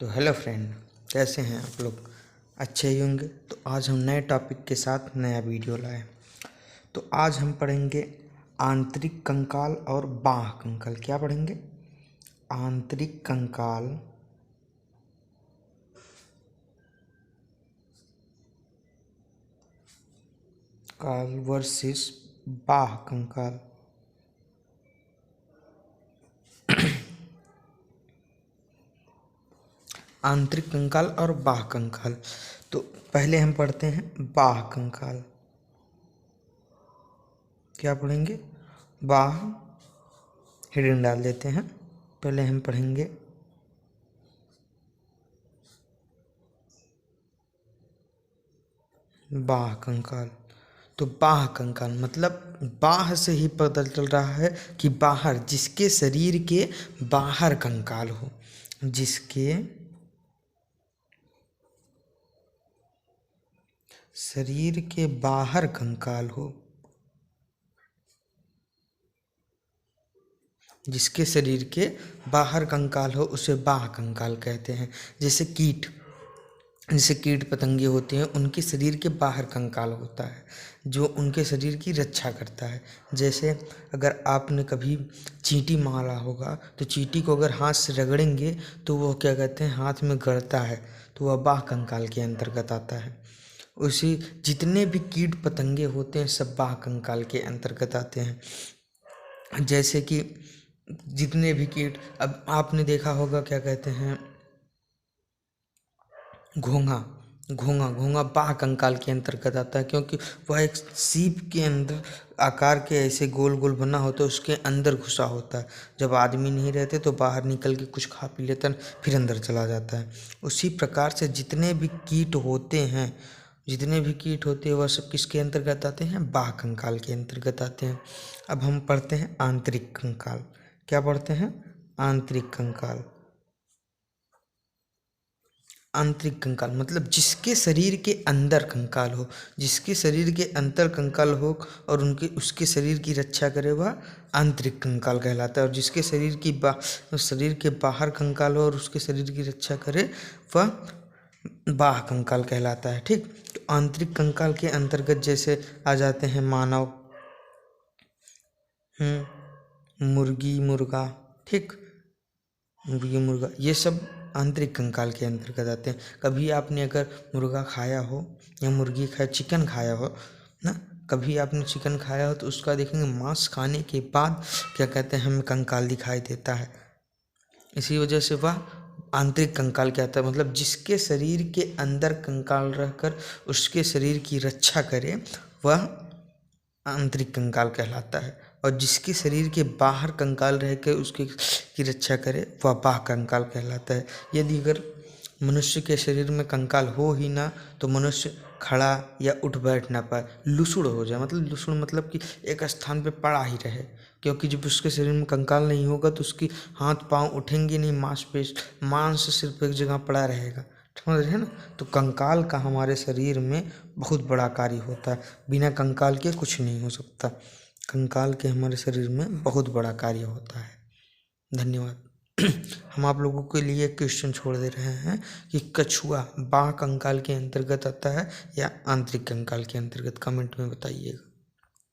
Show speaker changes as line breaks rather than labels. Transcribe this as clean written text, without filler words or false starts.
तो hello friend, कैसे हैं आप लोग? अच्छे ही होंगे। तो आज हम नए टॉपिक के साथ नया वीडियो लाए। तो आज हम पढ़ेंगे आंतरिक कंकाल और बाह्य कंकाल। क्या पढ़ेंगे? आंतरिक कंकाल वर्सेस बाह्य कंकाल। आंतरिक कंकाल और बाह्य कंकाल। तो पहले हम पढ़ते हैं बाह्य कंकाल। क्या पढ़ेंगे? बाह्य हेडिंग डाल देते हैं। पहले हम पढ़ेंगे बाह्य कंकाल। तो बाह्य कंकाल मतलब बाह्य से ही पता चल रहा है कि बाहर, जिसके शरीर के बाहर कंकाल हो, जिसके शरीर के बाहर कंकाल हो, जिसके शरीर के बाहर कंकाल हो उसे बाह्य कंकाल कहते हैं। जैसे कीट पतंगे होते हैं, उनके शरीर के बाहर कंकाल होता है जो उनके शरीर की रक्षा करता है। जैसे अगर आपने कभी चींटी मारा होगा तो चींटी को अगर हाथ से रगड़ेंगे तो वो क्या कहते हैं, हाथ में गड़ता है, तो वह बाह्य कंकाल के अंतर्गत आता है। उसी जितने भी कीट पतंगे होते हैं सब बाह्य कंकाल के अंतर्गत आते हैं। जैसे कि जितने भी कीट, अब आपने देखा होगा क्या कहते हैं, घोंघा बाह्य कंकाल के अंतर्गत आता है, क्योंकि वह एक सीप के अंदर आकार के ऐसे गोल गोल बना होता है, उसके अंदर घुसा होता है। जब आदमी नहीं रहते तो बाहर निकल के कुछ खा पी लेता है, फिर अंदर चला जाता है। उसी प्रकार से जितने भी कीट होते हैं वह सब किसके अंतर्गत आते हैं? बाह्य कंकाल के अंतर्गत आते हैं। अब हम पढ़ते हैं आंतरिक कंकाल। क्या पढ़ते हैं? आंतरिक कंकाल। आंतरिक कंकाल मतलब जिसके शरीर के अंदर कंकाल हो, जिसके शरीर के अंदर कंकाल हो और उसके शरीर की रक्षा करे, वह आंतरिक कंकाल कहलाता है। और जिसके शरीर के बाहर कंकाल हो और उसके शरीर की रक्षा करे, वह बाह्य कंकाल कहलाता है। ठीक। तो आंतरिक कंकाल के अंतर्गत जैसे आ जाते हैं मानव, मुर्गी मुर्गा, ठीक, मुर्गी मुर्गा, ये सब आंतरिक कंकाल के अंतर्गत आते हैं। कभी आपने अगर मुर्गा खाया हो या मुर्गी चिकन खाया हो ना, कभी आपने चिकन खाया हो तो उसका देखेंगे मांस खाने के बाद क्या कहते हैं, हमें कंकाल दिखाई देता है। इसी वजह से वह आंतरिक कंकाल कहता है। मतलब जिसके शरीर के अंदर कंकाल रहकर उसके शरीर की रक्षा करे, वह आंतरिक कंकाल कहलाता है। और जिसके शरीर के बाहर कंकाल रह के उसकी की रक्षा करे, वह बाह्य कंकाल कहलाता है। यदि अगर मनुष्य के शरीर में कंकाल हो ही ना तो मनुष्य खड़ा या उठ बैठ ना पाए, लुसुड़ हो जाए। लुसुड़ मतलब कि एक स्थान पे पड़ा ही रहे, क्योंकि जब उसके शरीर में कंकाल नहीं होगा तो उसकी हाथ पांव उठेंगे नहीं, मांस सिर्फ एक जगह पड़ा रहेगा। समझ रहे हैं ना? तो कंकाल का हमारे शरीर में बहुत बड़ा कार्य होता है। बिना कंकाल के कुछ नहीं हो सकता। कंकाल के हमारे शरीर में बहुत बड़ा कार्य होता है। धन्यवाद। हम आप लोगों के लिए क्वेश्चन छोड़ दे रहे हैं कि कछुआ बाह्य कंकाल के अंतर्गत आता है या आंतरिक कंकाल के अंतर्गत? कमेंट में बताइएगा।